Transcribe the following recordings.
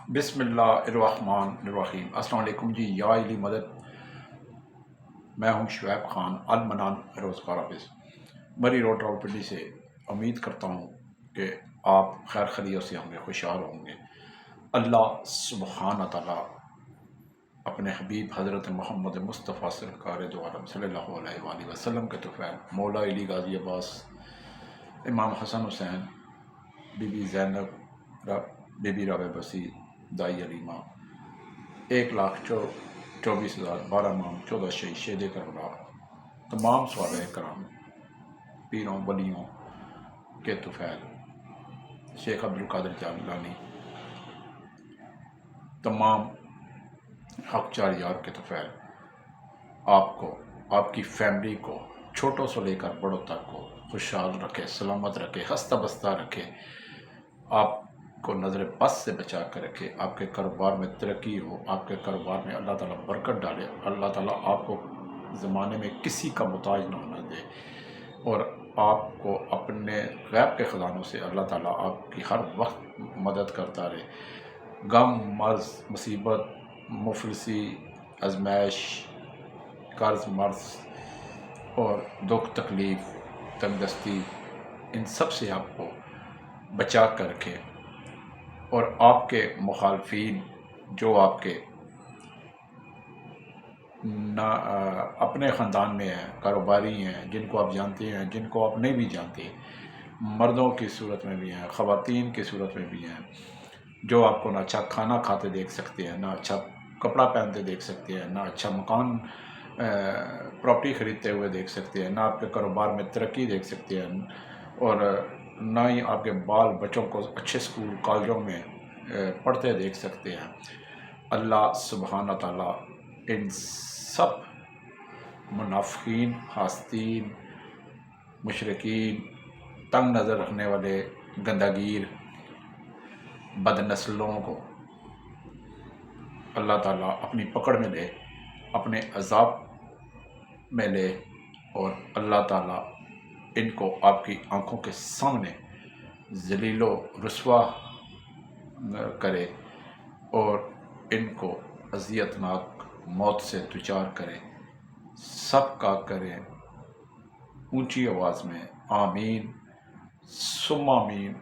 بسم اللہ الرحمن الرحیم۔ السلام علیکم جی، یا علی مدد۔ میں ہوں شعیب خان المنان روزگار آفس، مری روڈ راولپنڈی سے۔ امید کرتا ہوں کہ آپ خیر خیریت سے ہوں گے، خوشحال ہوں گے۔ اللہ سبحانہ تعالیٰ اپنے حبیب حضرت محمد مصطفیٰ سرکار دو عالم صلی اللہ علیہ وآلہ وسلم کے طفیل مولا علی غازی عباس، امام حسن حسین، بی بی زینب، بی بی رابعہ بسی، دائی علیمہ، 1,24,000 12 امام 14 شہید، شہید کربلا، تمام صحابہ کرام، پیروں ولیوں کے طفیل، شیخ عبدالقادر جیلانی، تمام حق چار یار کے طفیل، آپ کو، آپ کی فیملی کو، چھوٹوں سے لے کر بڑوں تک کو خوشحال رکھے، سلامت رکھے، ہنستا بستا رکھے، آپ کو نظر بد سے بچا کر رکھے، آپ کے کاروبار میں ترقی ہو، آپ کے کاروبار میں اللہ تعالیٰ برکت ڈالے، اللہ تعالیٰ آپ کو زمانے میں کسی کا محتاج نہ ہونا دے، اور آپ کو اپنے غیب کے خزانوں سے اللہ تعالیٰ آپ کی ہر وقت مدد کرتا رہے۔ غم، مرض، مصیبت، مفلسی، ازمائش، قرض مرض اور دکھ تکلیف، تنگ دستی، ان سب سے آپ کو بچا کر رکھے، اور آپ کے مخالفین جو آپ کے اپنے خاندان میں ہیں، کاروباری ہیں، جن کو آپ جانتے ہیں، جن کو آپ نہیں بھی جانتے، مردوں کی صورت میں بھی ہیں، خواتین کی صورت میں بھی ہیں، جو آپ کو نہ اچھا کھانا کھاتے دیکھ سکتے ہیں، نہ اچھا کپڑا پہنتے دیکھ سکتے ہیں، نہ اچھا مکان پراپرٹی خریدتے ہوئے دیکھ سکتے ہیں، نہ آپ کے کاروبار میں ترقی دیکھ سکتے ہیں، اور نہ ہی آپ کے بال بچوں کو اچھے اسکول کالجوں میں پڑھتے دیکھ سکتے ہیں۔ اللہ سبحانہ تعالیٰ ان سب منافقین، حاسدین، مشرکین، تنگ نظر رکھنے والے، گندگیر، بد نسلوں کو اللہ تعالیٰ اپنی پکڑ میں لے، اپنے عذاب میں لے، اور اللہ تعالیٰ ان کو آپ کی آنکھوں کے سامنے ذلیل و رسوا کرے، اور ان کو اذیتناک موت سے دوچار کرے۔ سب کا کریں اونچی آواز میں آمین ثم آمین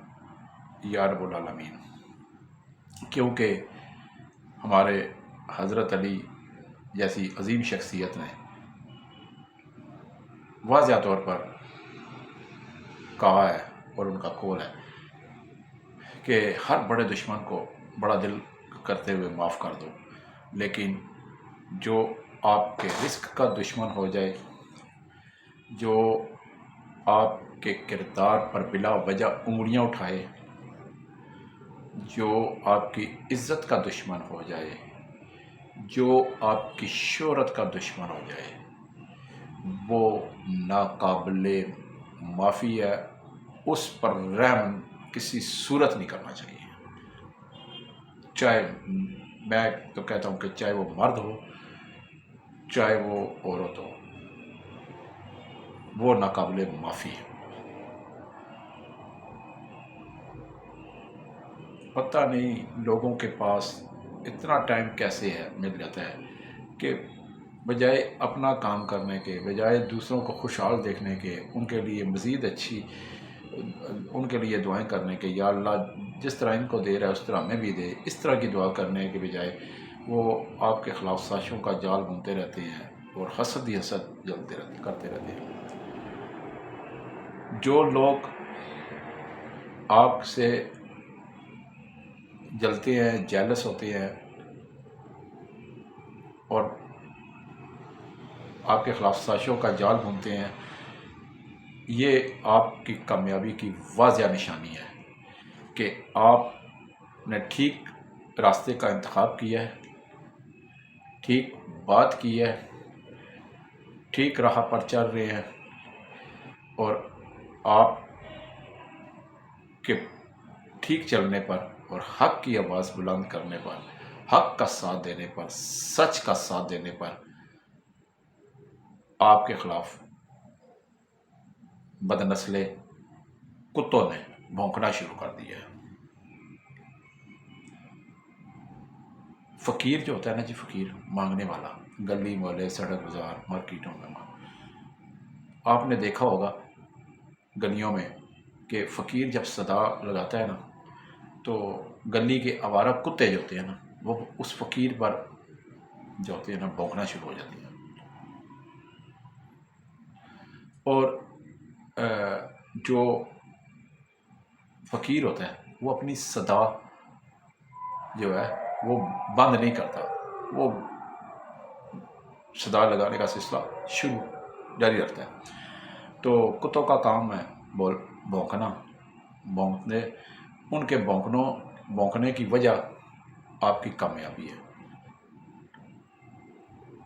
یا رب العالمین، کیونکہ ہمارے حضرت علی جیسی عظیم شخصیت نے واضح طور پر کہا ہے، اور ان کا قول ہے کہ ہر بڑے دشمن کو بڑا دل کرتے ہوئے معاف کر دو، لیکن جو آپ کے رزق کا دشمن ہو جائے، جو آپ کے کردار پر بلا وجہ انگلیاں اٹھائے، جو آپ کی عزت کا دشمن ہو جائے، جو آپ کی شہرت کا دشمن ہو جائے، وہ ناقابل معافی ہے، اس پر رحم کسی صورت نہیں کرنا چاہیے۔ چاہے، میں تو کہتا ہوں کہ چاہے وہ مرد ہو، چاہے وہ عورت ہو، وہ ناقابل معافی ہے۔ پتہ نہیں لوگوں کے پاس اتنا ٹائم کیسے مل جاتا ہے کہ بجائے اپنا کام کرنے کے، بجائے دوسروں کو خوشحال دیکھنے کے، ان کے لیے مزید اچھی، ان کے لیے دعائیں کرنے کے، یا اللہ جس طرح ان کو دے رہا ہے اس طرح ہمیں بھی دے، اس طرح کی دعا کرنے کے بجائے وہ آپ کے خلاف سازشوں کا جال بنتے رہتے ہیں، اور حسد ہی حسد کرتے رہتے ہیں۔ جو لوگ آپ سے جلتے ہیں، جیلس ہوتے ہیں، اور آپ کے خلاف سازشوں کا جال بنتے ہیں، یہ آپ کی کامیابی کی واضح نشانی ہے کہ آپ نے ٹھیک راستے کا انتخاب کیا ہے، ٹھیک بات کی ہے، ٹھیک راہ پر چل رہے ہیں، اور آپ کے ٹھیک چلنے پر اور حق کی آواز بلند کرنے پر، حق کا ساتھ دینے پر، سچ کا ساتھ دینے پر آپ کے خلاف بد نسلے کتوں نے بھونکنا شروع کر دیا ہے۔ फ़कीर जो होता है ना जी, फ़कीर मांगने वाला, गली मोहल्ले सड़क बाज़ार मार्केटों में आपने देखा होगा गलियों में कि फ़कीर जब सदा लगाता है ना, तो गली के आवारा कुत्ते जो होते हैं ना, वो उस फ़कीर पर जो होते हैं ना भौंकना शुरू हो जाती हैं। और जो फ़कीर होता है वो अपनी सदा जो है वो बंद नहीं करता, वो सदा लगाने का सिलसिला शुरू जारी रखता है। तो कुत्तों का काम है भौंकना, भौंकने, उनके भौंकने की वजह आपकी कामयाबी है।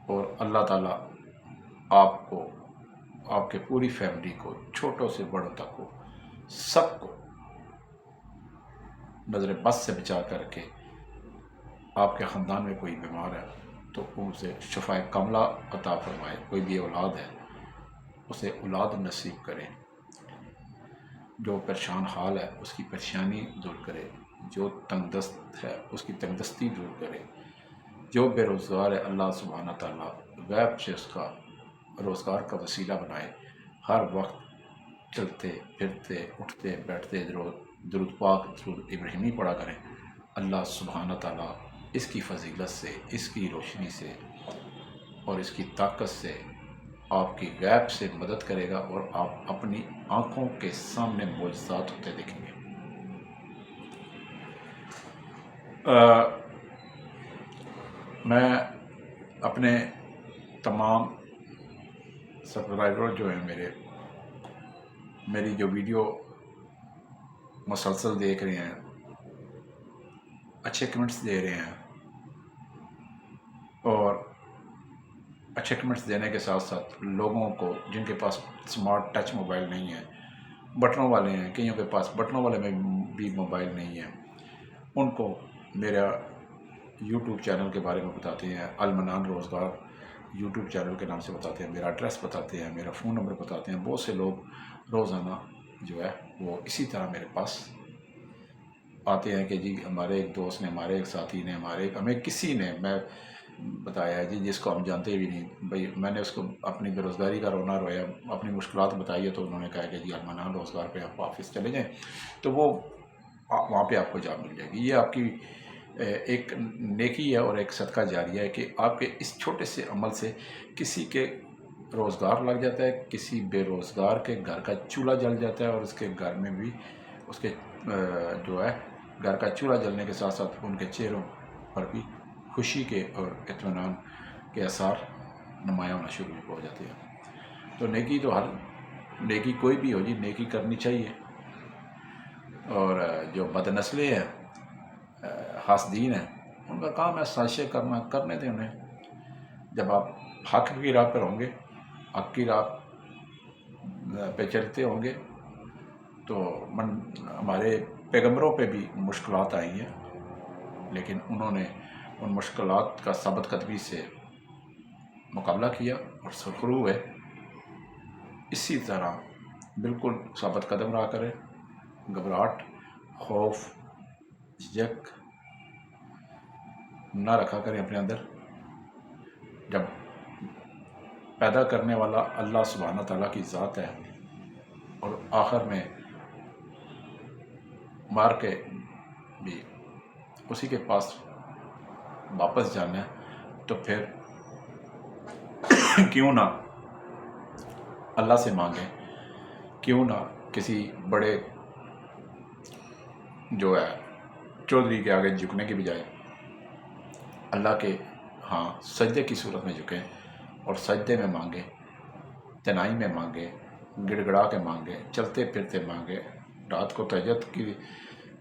और अल्लाह ताला आपको, आपके पूरी फैमिली को, छोटों से बड़ों तक को, सबको नज़र बस से बचा करके, आपके ख़ानदान में कोई बीमार है तो उसे शफ़ाए कामला अता फरमाए। कोई भी औलाद है उसे औलाद नसीब करे, जो परेशान हाल है उसकी परेशानी दूर करे, जो तंगदस्त है उसकी तंगदस्ती दूर करे, जो बेरोज़गार है अल्लाह सुब्हाना ताला गैब से उसका रोज़गार का वसीला बनाए। हर वक्त चलते फिरते उठते बैठते दुरूद पाक दुरूद इब्राहिमी पढ़ा करें। अल्लाह सुब्हाना ताला इसकी फ़जीलत से, इसकी रोशनी से और इसकी ताकत से आपकी गैब से मदद करेगा और आप अपनी आँखों के सामने मोजज़ात होते देखेंगे। मैं अपने तमाम सब्सक्राइबर जो हैं मेरी जो वीडियो मुसलसल देख रहे हैं, अच्छे कमेंट्स दे रहे हैं, और अच्छे कमेंट्स देने के साथ साथ लोगों को जिनके पास स्मार्ट टच मोबाइल नहीं है, बटनों वाले हैं, कईयों के पास बटनों वाले में भी मोबाइल नहीं है, उनको मेरा यूट्यूब चैनल के बारे में बताते हैं। अलमनान रोज़गार यूट्यूब चैनल के नाम से बताते हैं, मेरा एड्रेस बताते हैं, मेरा फ़ोन नंबर बताते हैं। बहुत से लोग रोज़ाना जो है वो इसी तरह मेरे पास आते हैं कि जी हमारे एक दोस्त ने, हमारे एक साथी ने, हमें किसी ने मैं बताया है जी, जिसको हम जानते भी नहीं, भाई मैंने उसको अपनी बेरोज़गारी का रोना रोया, अपनी मुश्किलात बताई है, तो उन्होंने कहा कि जी अलमनान रोज़गार पे आप ऑफिस चले जाएं, तो वो वहाँ पे आपको जॉब मिल जाएगी। ये आपकी एक नेकी है और एक सदका जारिया है कि आपके इस छोटे से अमल से किसी के रोज़गार लग जाता है, किसी बेरोज़गार के घर का चूल्हा जल जाता है, और उसके घर में भी उसके जो है घर का चूल्हा जलने के साथ साथ उनके चेहरों पर भी खुशी के और इत्मीनान के आसार नुमायाँ होना शुरू हो जाते हैं। तो नेकी तो हर नेकी कोई भी हो जी, नेकी करनी चाहिए। और जो बदनस्लें हैं, हासदीन हैं, उनका काम है साजिशें करना, करने दें उन्हें। जब आप हक की राह पर होंगे, हक की राह पे चलते होंगे, तो हमारे पैगंबरों पे भी मुश्किलात आई हैं, लेकिन उन्होंने उन मुश्किलात का साबित कदमी से मुकाबला किया और सुरखरू हुए। इसी तरह बिल्कुल साबित कदम रहा करें, घबराहट, खौफ, झिझक ना रखा करें अपने अंदर। जब पैदा करने वाला अल्लाह सुब्हाना ताला की ज़ात है और आखिर में मार के भी उसी के पास वापस जाना है, तो फिर क्यों ना अल्लाह से मांगें, क्यों ना किसी बड़े जो है चौधरी के आगे झुकने की बजाय अल्लाह के हाँ सजदे की सूरत में झुकें और सजदे में मांगें, तनाई में मांगें, गिड़गड़ा के मांगें, चलते फिरते मांगें, रात को तहज्जुद की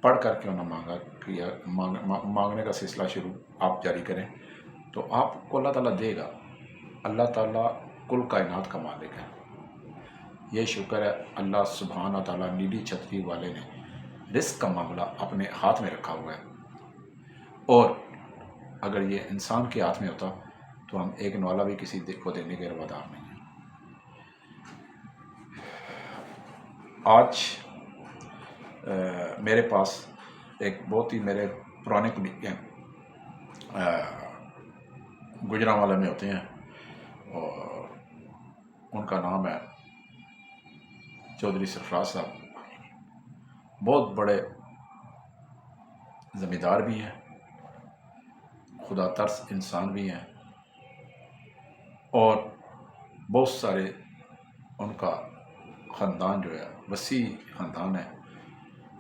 पढ़ कर क्यों ना मांगने का सिलसिला शुरू आप जारी करें, तो आपको अल्लाह ताला देगा। अल्लाह ताला कुल कायनात का मालिक है। ये शुक्र है अल्लाह सुब्हाना ताला नीली छतरी वाले ने रिस्क का मामला अपने हाथ में रखा हुआ है, और अगर ये इंसान के हाथ में होता तो हम एक नवाला भी किसी को देने के रवादार नहीं हैं। आज मेरे पास एक बहुत ही मेरे पुराने कलीग हैं, गुजरांवाला में होते हैं और उनका नाम है चौधरी सरफराज साहब। बहुत बड़े ज़मींदार भी हैं, खुदा तरस इंसान भी हैं और बहुत सारे उनका ख़ानदान जो है वसी ख़ानदान है।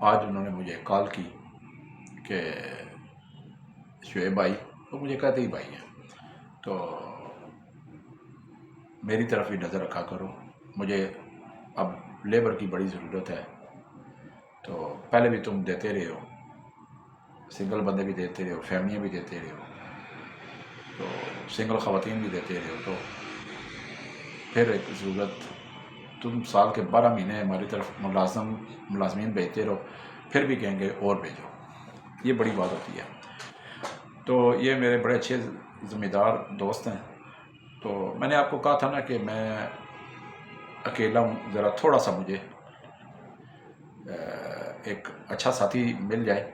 आज उन्होंने मुझे कॉल की कि शुएब भाई, तो मुझे कहते ही भाई हैं, तो मेरी तरफ भी नज़र रखा करो, मुझे अब लेबर की बड़ी ज़रूरत है। तो पहले भी तुम देते रहे हो, सिंगल बंदे भी देते रहे हो, फैमिलियाँ भी देते रहे हो, तो सिंगल ख़वातीन भी देते रहे हो, तो फिर एक ज़रूरत तुम साल के 12 महीने हमारी तरफ मुलाजमीन भेजते रहो, फिर भी कहेंगे और भेजो, ये बड़ी बात होती है। तो ये मेरे बड़े अच्छे ज़मींदार दोस्त हैं। तो मैंने आपको कहा था ना कि मैं अकेला हूँ, ज़रा थोड़ा सा मुझे एक अच्छा साथी मिल जाए,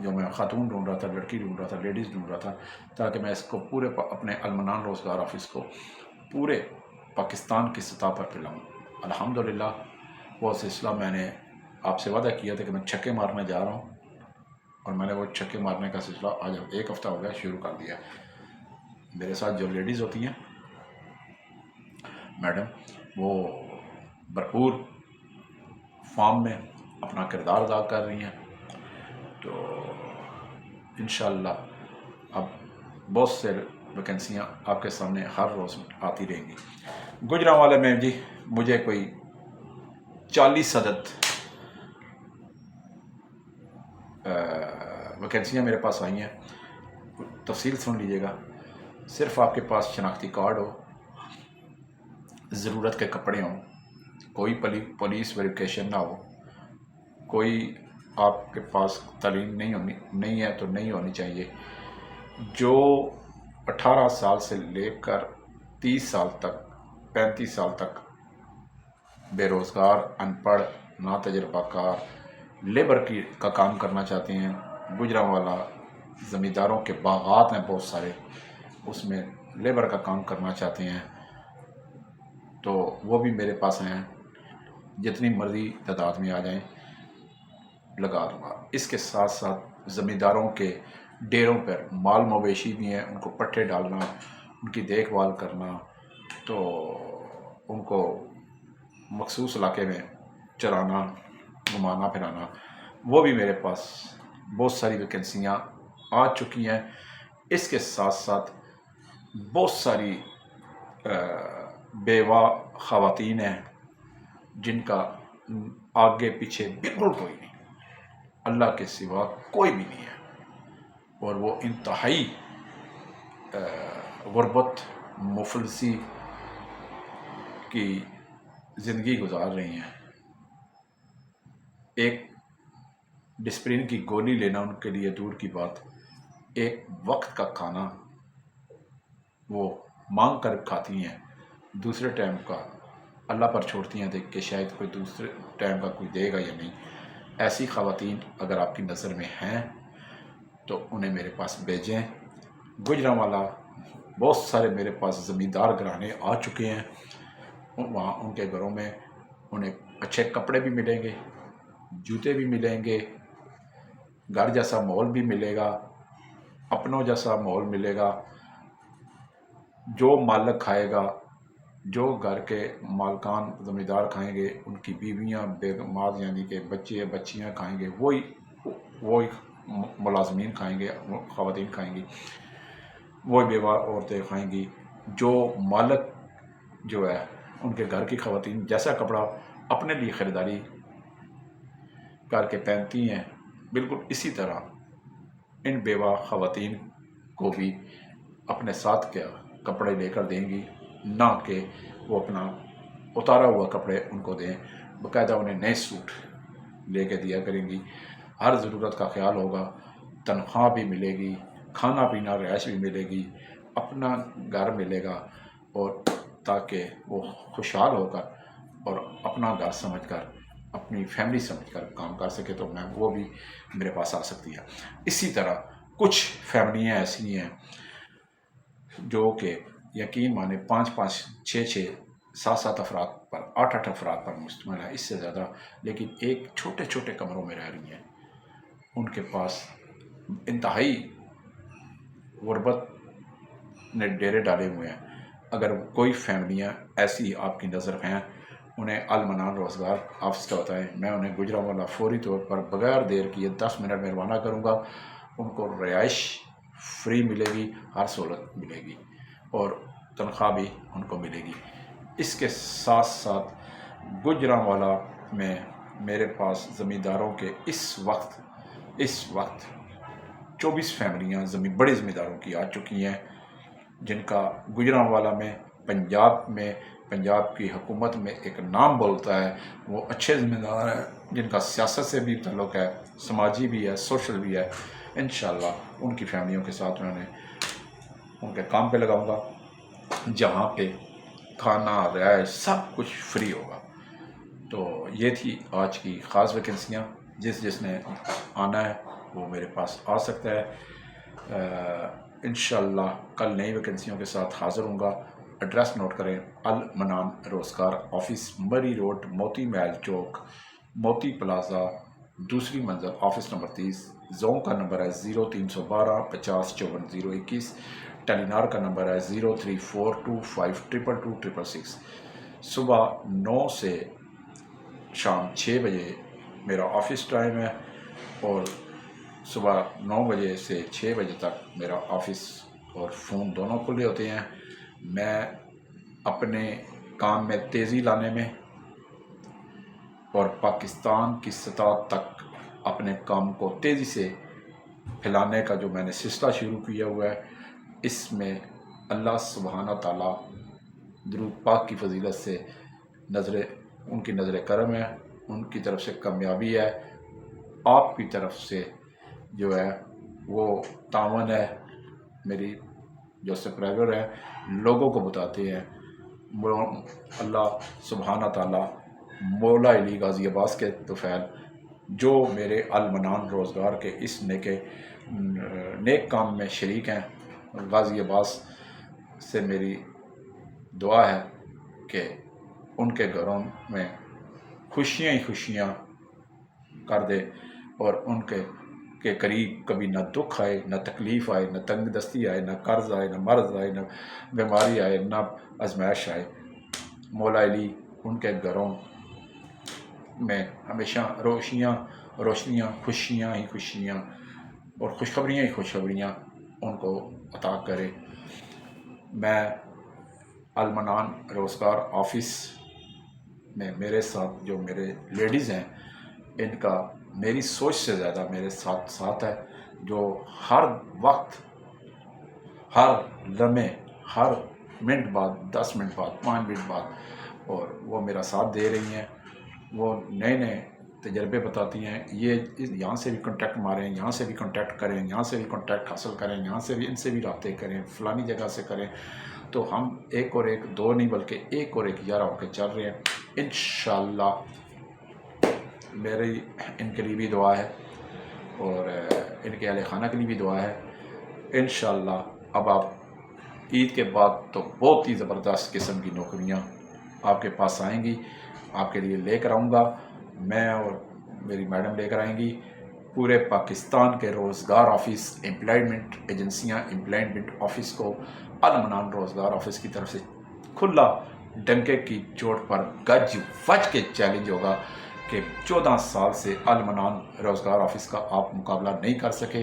जो मैं ख़ातून ढूंढ रहा था, लड़की ढूंढ रहा था, लेडीज़ ढूंढ रहा था, ताकि मैं इसको पूरे अपने अलमनान रोज़गार ऑफिस को पूरे पाकिस्तान की सतह पर फैलाऊँ। अल्हम्दुलिल्लाह वो सिलसिला मैंने आपसे वादा किया था कि मैं छक्के मारने जा रहा हूँ, और मैंने वो छक्के मारने का सिलसिला आज 1 हफ़्ता हो गया शुरू कर दिया। मेरे साथ जो लेडीज़ होती हैं मैडम, वो भरपूर फार्म में अपना किरदार अदा कर रही हैं। तो इंशाअल्लाह अब बहुत से वैकेंसियाँ आपके सामने हर रोज़ आती रहेंगी। गुजरांवाले में जी मुझे कोई 40 अदद वैकेंसियाँ मेरे पास आई हैं। तफसील सुन लीजिएगा। सिर्फ आपके पास शनाख्ती कार्ड हो, ज़रूरत के कपड़े हों, कोई पुलिस वेरिफिकेशन ना हो, कोई आपके पास तालीम नहीं है तो नहीं होनी चाहिए। जो 18 साल से लेकर 30 साल तक 35 साल तक बेरोज़गार, अनपढ़, ना तजर्बाकार लेबर का काम करना चाहते हैं, गुजरांवाला ज़मींदारों के बागात हैं बहुत सारे, उसमें लेबर का काम करना चाहते हैं, तो वो भी मेरे पास हैं। जितनी मर्ज़ी तादाद में आ जाएं, लगा दूँगा। इसके साथ साथ ज़मींदारों के डेरों पर माल मवेशी भी हैं, उनको पट्टे डालना, उनकी देखभाल करना, तो उनको मखसूस इलाके में चराना, घुमाना फिराना, वो भी मेरे पास बहुत सारी वैकेंसियाँ आ चुकी हैं। इसके साथ साथ बहुत सारी बेवा ख़वातीन हैं जिनका आगे पीछे बिल्कुल कोई नहीं, अल्लाह के सिवा कोई भी नहीं है, और वो इंतहाई गुर्बत, मुफलसी की ज़िंदगी गुजार रही हैं। एक डिस्प्रिन की गोली लेना उनके लिए दूर की बात, एक वक्त का खाना वो मांग कर खाती हैं, दूसरे टाइम का अल्लाह पर छोड़ती हैं देख के शायद कोई दूसरे टाइम का कोई देगा या नहीं। ऐसी ख़वातीन अगर आपकी नज़र में हैं तो उन्हें मेरे पास भेजें। गुजरांवाला बहुत सारे मेरे पास ज़मींदार घराने आ चुके हैं, वहाँ उनके घरों में उन्हें अच्छे कपड़े भी मिलेंगे, जूते भी मिलेंगे, घर जैसा माहौल भी मिलेगा, अपनों जैसा माहौल मिलेगा। जो मालिक खाएगा, जो घर के मालकान ज़मींदार खाएंगे, उनकी बीवियाँ बेगमात यानी कि बच्चे बच्चियाँ खाएंगे, वही मुलाजमीन खाएंगे, ख़वातीन खाएंगी, वही बेवा औरतें खाएंगी। जो मालिक जो है उनके घर की ख़वातीन जैसा कपड़ा अपने लिए ख़रीदारी करके पहनती हैं, बिल्कुल इसी तरह इन बेवा ख़वातीन को भी अपने साथ के कपड़े लेकर देंगी, ना कि वो अपना उतारा हुआ कपड़े उनको दें, बाकायदा उन्हें नए सूट लेके दिया करेंगी। हर ज़रूरत का ख्याल होगा, तनख्वाह भी मिलेगी, खाना पीना रिहाइश भी मिलेगी, अपना घर मिलेगा, और ताकि वो खुशहाल होकर और अपना घर समझकर, अपनी फैमिली समझकर काम कर सके, तो मैं वो भी मेरे पास आ सकती है। इसी तरह کچھ فیملیاں ایسی ہیں جو کہ یقین مانے 5 5 6 6 7 7 افراد پر 8 8 افراد پر مشتمل ہے، اس سے زیادہ، لیکن ایک چھوٹے چھوٹے کمروں میں رہ رہی ہیں. ان کے پاس انتہائی غربت نے ڈیرے ڈالے ہوئے ہیں. اگر کوئی فیملیاں ایسی آپ کی نظر ہیں، انہیں المنان روزگار آفس کا بتائیں. میں انہیں گجرانوالہ فوری طور پر بغیر دیر کیے 10 منٹ میں روانہ کروں گا. ان کو رہائش فری ملے گی، ہر سہولت ملے گی اور تنخواہ بھی ان کو ملے گی. اس کے ساتھ ساتھ گجرانوالہ میں میرے پاس زمینداروں کے اس وقت 24 فیملیاں بڑے زمینداروں کی آ چکی ہیں، جن کا گجرانوالہ میں پنجاب کی حکومت میں ایک نام بولتا ہے. وہ اچھے زمیندار ہیں جن کا سیاست سے بھی تعلق ہے، سماجی بھی ہے، سوشل بھی ہے. انشاءاللہ ان کی فیملیوں کے ساتھ میں ان کے کام پہ لگاؤں گا، جہاں پہ کھانا رہائش سب کچھ فری ہوگا. تو یہ تھی آج کی خاص ویکنسیاں. جس نے آنا ہے وہ میرے پاس آ سکتا ہے. انشاءاللہ کل نئی ویکنسیوں کے ساتھ حاضر ہوں گا. ایڈریس نوٹ کریں: المنان روزگار آفس، مری روڈ، موتی محل چوک، موتی پلازا، دوسری منزل، آفس نمبر 30. زون کا نمبر ہے 0312 50 54 021. ٹیلی نار کا نمبر ہے 0342522266. صبح 9 سے شام 6 بجے میرا آفس ٹائم ہے، اور صبح 9 بجے سے 6 بجے تک میرا آفس اور فون دونوں کھلے ہوتے ہیں. میں اپنے کام میں تیزی لانے میں اور پاکستان کی سطح تک اپنے کام کو تیزی سے پھیلانے کا جو میں نے سلسلہ شروع کیا ہوا ہے، اس میں اللہ سبحانہ تعالیٰ درود پاک کی فضیلت سے ان کی نظر کرم ہے، ان کی طرف سے کامیابی ہے، آپ کی طرف سے جو ہے وہ تعاون ہے. میری جو سبسکرائبر ہیں لوگوں کو بتاتے ہیں. اللہ سبحانہ تعالیٰ مولا علی غازی عباس کے طفیل جو میرے المنان روزگار کے اس نیک کام میں شریک ہیں، غازی عباس سے میری دعا ہے کہ ان کے گھروں میں خوشیاں ہی خوشیاں کر دے، اور ان کے قریب کبھی نہ دکھ آئے، نہ تکلیف آئے، نہ تنگ دستی آئے، نہ قرض آئے، نہ مرض آئے، نہ بیماری آئے، نہ آزمائش آئے. مولا علی ان کے گھروں میں ہمیشہ روشنیاں، خوشیاں ہی خوشیاں اور خوشخبریاں ہی خوشخبریاں ان کو عطا کرے. میں المنان روزگار آفس میں میرے ساتھ جو میرے لیڈیز ہیں، ان کا میری سوچ سے زیادہ میرے ساتھ ہے، جو ہر وقت، ہر لمحے، ہر منٹ بعد، 10 منٹ بعد، 5 منٹ بعد، اور وہ میرا ساتھ دے رہی ہیں. وہ نئے تجربے بتاتی ہیں. یہاں سے بھی کانٹیکٹ ماریں، یہاں سے بھی کانٹیکٹ کریں، یہاں سے بھی کانٹیکٹ حاصل کریں، یہاں سے بھی ان سے بھی رابطے کریں، فلانی جگہ سے کریں. تو ہم ایک اور ایک، دو نہیں بلکہ ایک اور ایک 11 ہو کے چل رہے ہیں. انشاءاللہ میری ان کے لیے بھی دعا ہے اور ان کے اہل خانہ کے لیے بھی دعا ہے. انشاءاللہ اب آپ عید کے بعد تو بہت ہی زبردست قسم کی نوکریاں آپ کے پاس آئیں گی. آپ کے لیے لے کر آؤں گا، میں اور میری میڈم لے کر آئیں گی. پورے پاکستان کے روزگار آفس، امپلائمنٹ ایجنسیاں، امپلائمنٹ آفس کو المنان روزگار آفس کی طرف سے کھلا ڈنکے کی چوٹ پر گج وج کے چیلنج ہوگا کہ 14 سال سے المنان روزگار آفس کا آپ مقابلہ نہیں کر سکے.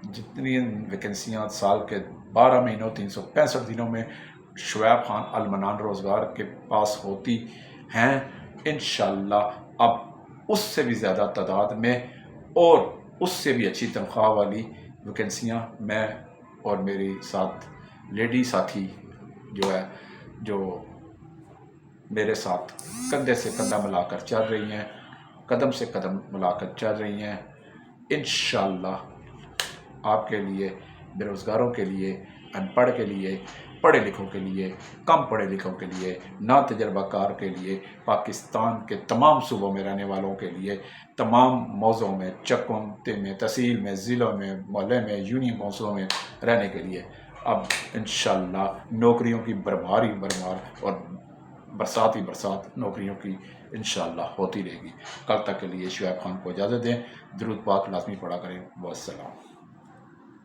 جتنی ویکنسیاں سال کے 12 مہینوں 365 دنوں میں شعیب خان المنان روزگار کے پاس ہوتی ہیں، انشاءاللہ اب اس سے بھی زیادہ تعداد میں اور اس سے بھی اچھی تنخواہ والی ویکنسیاں میں اور میری ساتھ لیڈی ساتھی جو میرے ساتھ کندھے سے کندھا ملا کر چل رہی ہیں، قدم سے قدم ملا کر چل رہی ہیں. انشاءاللہ آپ کے لیے، بے روزگاروں کے لیے، ان پڑھ کے لیے پڑھے لکھوں کے لیے، کم پڑھے لکھوں کے لیے، نا تجربہ کار کے لیے، پاکستان کے تمام صوبوں میں رہنے والوں کے لیے، تمام موضوعوں میں، چکونتے میں، تحصیل میں، ضلعوں میں، محلے میں، یونین کونسلوں میں رہنے کے لیے اب انشاءاللہ نوکریوں کی بھرمار ہی بھرمار اور برسات ہی برسات نوکریوں کی انشاءاللہ ہوتی رہے گی۔ کل تک کے لیے شعیب خان کو اجازت دیں۔ درود پاک لازمی پڑھا کریں۔ والسلام۔